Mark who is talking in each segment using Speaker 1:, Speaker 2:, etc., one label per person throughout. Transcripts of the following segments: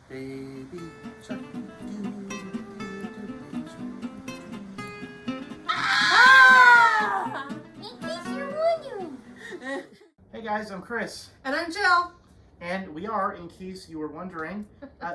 Speaker 1: Baby shark,
Speaker 2: Ah! In case you're wondering.
Speaker 1: Hey guys, I'm Chris.
Speaker 3: And I'm Jill.
Speaker 1: And we are, in case you were wondering,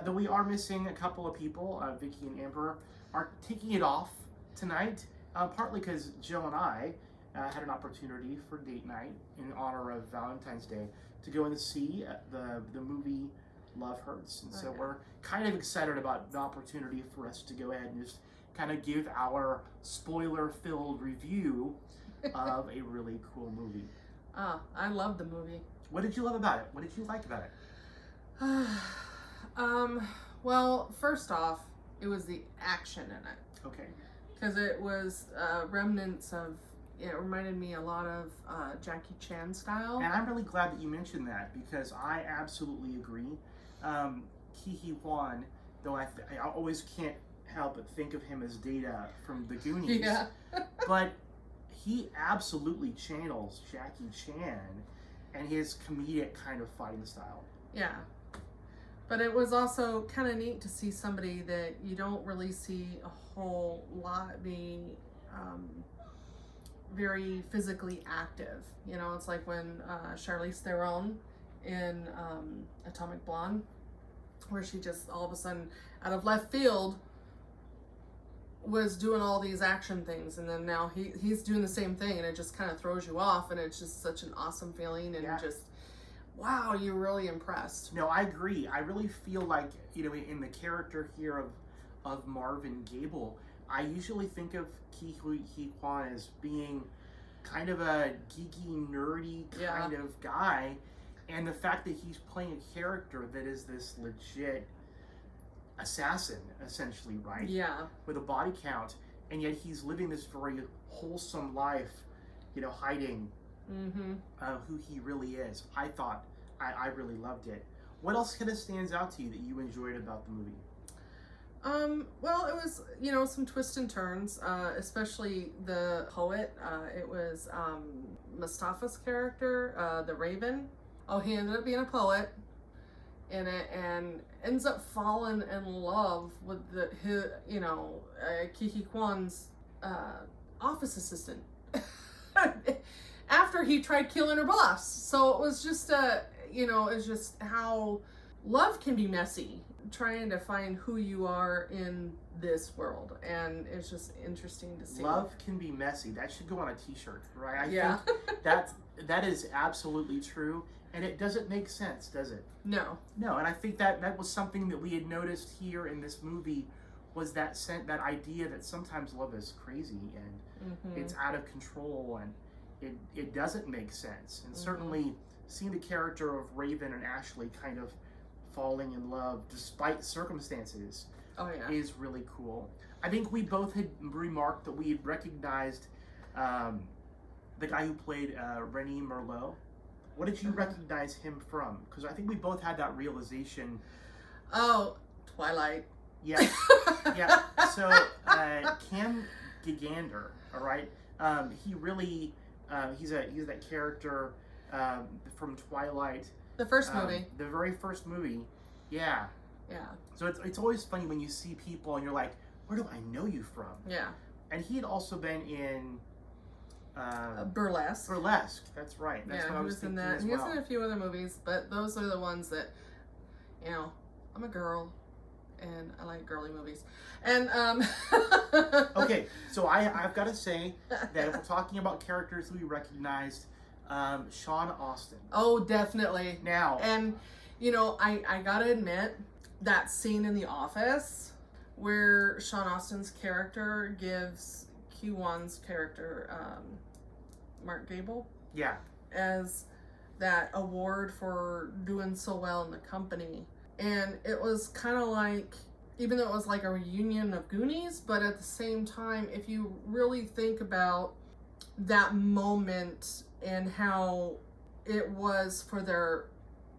Speaker 1: though we are missing a couple of people, Vicky and Amber are taking it off tonight, partly because Jill and I had an opportunity for date night in honor of Valentine's Day to go and see the movie Love Hurts. And so we're kind of excited about the opportunity for us to go ahead and just kind of give our spoiler-filled review of a really cool movie.
Speaker 3: I love the movie.
Speaker 1: What did you love about it? What did you like about it?
Speaker 3: Well, first off, it was the action in it.
Speaker 1: Okay.
Speaker 3: Because it was remnants of, it reminded me a lot of Jackie Chan style.
Speaker 1: And I'm really glad that you mentioned that because I absolutely agree. Quan, though I always can't help but think of him as Data from the Goonies.
Speaker 3: Yeah.
Speaker 1: But he absolutely channels Jackie Chan and his comedic kind of fighting style.
Speaker 3: Yeah. But it was also kind of neat to see somebody that you don't really see a whole lot be very physically active. You know, it's like when Charlize Theron in Atomic Blonde, where she just all of a sudden, out of left field, was doing all these action things, and then now he's doing the same thing, and it just kind of throws you off, and it's just such an awesome feeling, and just, wow, you're really impressed.
Speaker 1: No, I agree. I really feel like, you know, in the character here of Marvin Gable, I usually think of Quan as being kind of a geeky, nerdy kind of guy, and the fact that he's playing a character that is this legit assassin, essentially, right?
Speaker 3: Yeah.
Speaker 1: With a body count, and yet he's living this very wholesome life, you know, hiding who he really is. I thought I really loved it. What else kind of stands out to you that you enjoyed about the movie?
Speaker 3: Well, it was, you know, some twists and turns, especially the poet. It was Mustafa's character, the Raven. Oh, he ended up being a poet in it and ends up falling in love with Kiki Kwan's office assistant after he tried killing her boss. So it was just it's just how love can be messy, trying to find who you are in this world, and it's just interesting to see.
Speaker 1: Love can be messy. That should go on a t-shirt, right?
Speaker 3: I
Speaker 1: think that is absolutely true. And it doesn't make sense, does it?
Speaker 3: No.
Speaker 1: No, and I think that was something that we had noticed here in this movie, was that idea that sometimes love is crazy and it's out of control and it doesn't make sense. And certainly seeing the character of Raven and Ashley kind of falling in love despite circumstances is really cool. I think we both had remarked that we had recognized the guy who played René Merlot. What did you recognize him from? Because I think we both had that realization.
Speaker 3: Oh, Twilight.
Speaker 1: Yeah. Yeah. So, Cam Gigandet, all right? He really, he's that character from Twilight.
Speaker 3: The first movie.
Speaker 1: The very first movie. Yeah.
Speaker 3: Yeah.
Speaker 1: So it's always funny when you see people and you're like, where do I know you from?
Speaker 3: Yeah.
Speaker 1: And he had also been in...
Speaker 3: Burlesque.
Speaker 1: Burlesque, that's right. That's what I was thinking as well.
Speaker 3: He was in a few other movies, but those are the ones that, you know, I'm a girl, and I like girly movies. And,
Speaker 1: Okay, so I've got to say that if we're talking about characters we recognized, Sean Astin.
Speaker 3: Oh, definitely.
Speaker 1: Now.
Speaker 3: And, you know, I gotta admit, that scene in The Office, where Sean Astin's character gives Q1's character, Mark Gable, as that award for doing so well in the company. And it was kind of like, even though it was like a reunion of Goonies, but at the same time, if you really think about that moment and how it was for their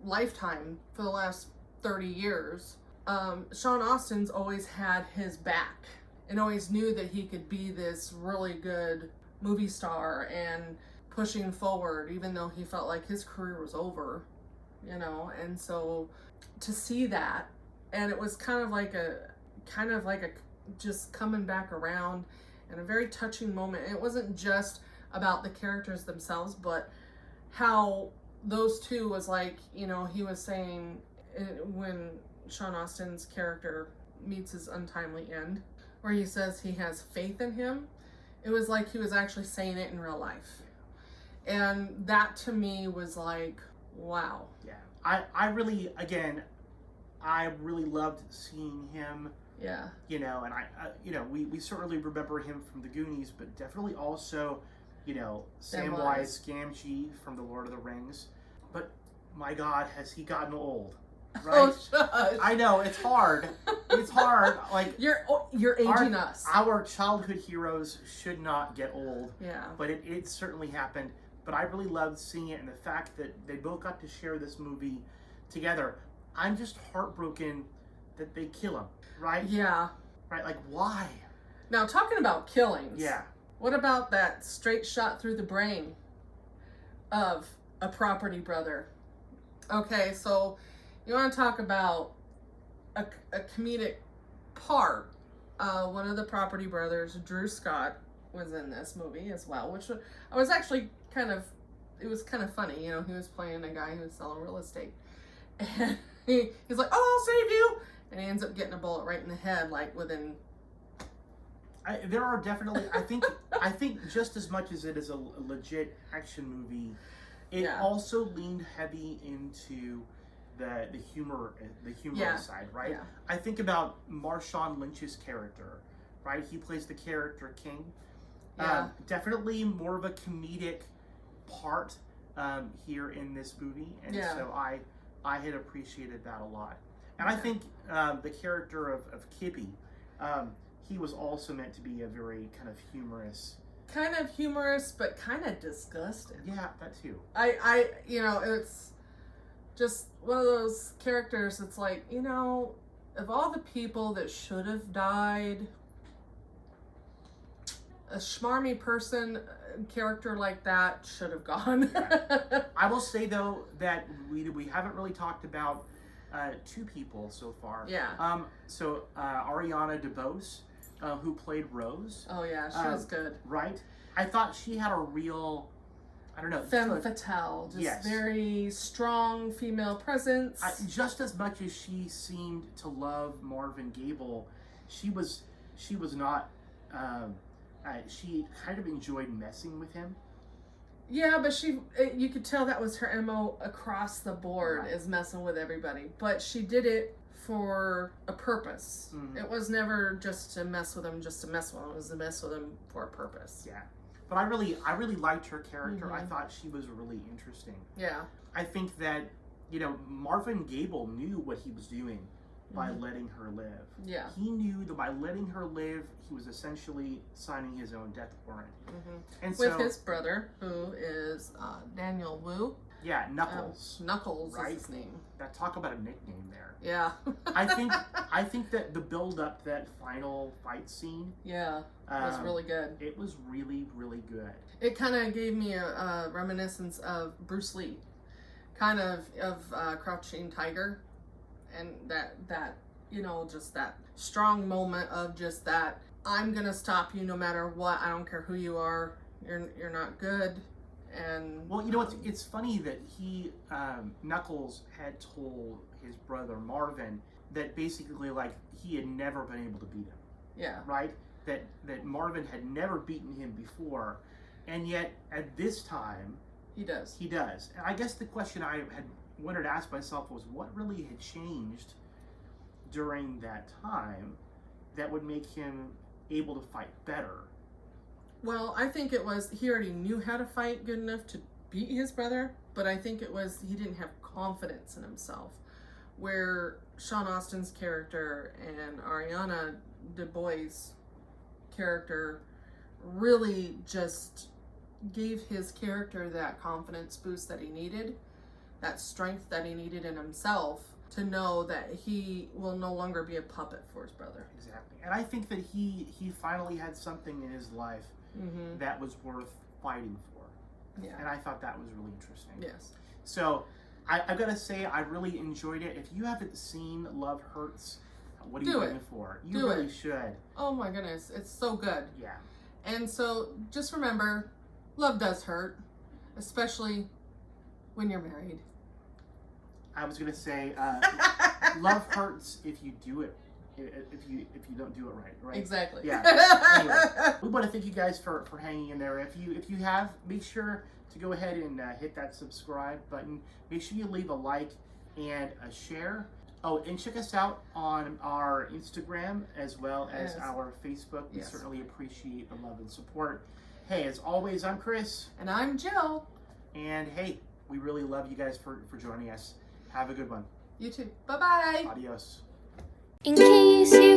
Speaker 3: lifetime for the last 30 years, Sean Astin's always had his back and always knew that he could be this really good movie star and pushing forward, even though he felt like his career was over, you know. And so to see that and it was kind of like a just coming back around, and a very touching moment. It wasn't just about the characters themselves, but how those two was like, you know, he was saying when Sean Astin's character meets his untimely end, where he says he has faith in him. It was like he was actually saying it in real life. And that to me was like, wow.
Speaker 1: Yeah. I really loved seeing him.
Speaker 3: Yeah.
Speaker 1: You know, and we certainly remember him from the Goonies, but definitely also, you know, Samwise Gamgee from the Lord of the Rings. But my God, has he gotten old? Right?
Speaker 3: Oh, shush.
Speaker 1: I know, it's hard. It's hard. Like
Speaker 3: you're aging us.
Speaker 1: Our childhood heroes should not get old.
Speaker 3: Yeah.
Speaker 1: But it certainly happened. But I really loved seeing it, and the fact that they both got to share this movie together. I'm just heartbroken that they kill him. Right?
Speaker 3: Yeah.
Speaker 1: Right? Like, why?
Speaker 3: Now, talking about killings.
Speaker 1: Yeah.
Speaker 3: What about that straight shot through the brain of a property brother? Okay, so you want to talk about a comedic part. One of the property brothers, Drew Scott, was in this movie as well, which I was actually it was kind of funny. You know, he was playing a guy who was selling real estate. And he's like, oh, I'll save you. And he ends up getting a bullet right in the head, like within...
Speaker 1: There are definitely, I think just as much as it is a legit action movie, it also leaned heavy into the humorous side, right?
Speaker 3: Yeah.
Speaker 1: I think about Marshawn Lynch's character, right? He plays the character King.
Speaker 3: Yeah.
Speaker 1: Definitely more of a comedic part here in this movie, and so I had appreciated that a lot. And I think the character of Kippy, he was also meant to be a very kind of humorous, but kind of disgusting. Yeah, that too.
Speaker 3: I it's just one of those characters. It's like, you know, of all the people that should have died, a schmarmy character like that should have gone.
Speaker 1: I will say though that we haven't really talked about two people so far.
Speaker 3: Yeah.
Speaker 1: So Ariana DeBose, who played Rose.
Speaker 3: Oh yeah, she was good.
Speaker 1: Right. I thought she had a real, I don't know,
Speaker 3: femme fatale, just very strong female presence.
Speaker 1: Just as much as she seemed to love Marvin Gable, she was not. She kind of enjoyed messing with him.
Speaker 3: Yeah, but you could tell that was her MO across the board, is messing with everybody. But she did it for a purpose. Mm-hmm. It was never just to mess with him, just to mess with him. It was to mess with him for a purpose.
Speaker 1: Yeah. But I really liked her character. Mm-hmm. I thought she was really interesting.
Speaker 3: Yeah.
Speaker 1: I think that, you know, Marvin Gable knew what he was doing by letting her live.
Speaker 3: Yeah.
Speaker 1: He knew that by letting her live, he was essentially signing his own death warrant. Mm-hmm. And
Speaker 3: with his brother, who is Daniel Wu.
Speaker 1: Yeah, Knuckles.
Speaker 3: Knuckles
Speaker 1: right?
Speaker 3: is his name.
Speaker 1: That, talk about a nickname there.
Speaker 3: Yeah.
Speaker 1: I think that the build up, that final fight scene.
Speaker 3: Yeah, was really good.
Speaker 1: It was really, really good.
Speaker 3: It kind of gave me a reminiscence of Bruce Lee, kind of Crouching Tiger. And that you know, just that strong moment of just that, I'm gonna stop you no matter what. I don't care who you are. You're not good. And
Speaker 1: well, you know, it's funny that he Knuckles had told his brother Marvin that basically, like, he had never been able to beat him.
Speaker 3: Yeah.
Speaker 1: Right. That Marvin had never beaten him before, and yet at this time
Speaker 3: he does.
Speaker 1: He does. And I guess the question I had wanted to ask myself was, what really had changed during that time that would make him able to fight better?
Speaker 3: Well, I think it was he already knew how to fight good enough to beat his brother, but I think it was he didn't have confidence in himself. Where Sean Astin's character and Ariana DeBose character really just gave his character that confidence boost that he needed, that strength that he needed in himself to know that he will no longer be a puppet for his brother.
Speaker 1: Exactly. And I think that he finally had something in his life that was worth fighting for.
Speaker 3: Yeah.
Speaker 1: And I thought that was really interesting.
Speaker 3: Yes.
Speaker 1: So I've got to say, I really enjoyed it. If you haven't seen Love Hurts, what are you waiting for? You really should.
Speaker 3: Oh my goodness, it's so good.
Speaker 1: Yeah.
Speaker 3: And so just remember, love does hurt, especially when you're married.
Speaker 1: I was gonna say, love hurts if you do it. If you don't do it right?
Speaker 3: Exactly.
Speaker 1: Yeah. Anyway, we want to thank you guys for hanging in there. If you have, make sure to go ahead and hit that subscribe button. Make sure you leave a like and a share. Oh, and check us out on our Instagram as well as our Facebook. We certainly appreciate the love and support. Hey, as always, I'm Chris.
Speaker 3: And I'm Jill.
Speaker 1: And hey, we really love you guys for joining us. Have a good one.
Speaker 3: You too. Bye-bye.
Speaker 1: Adios.
Speaker 2: In case you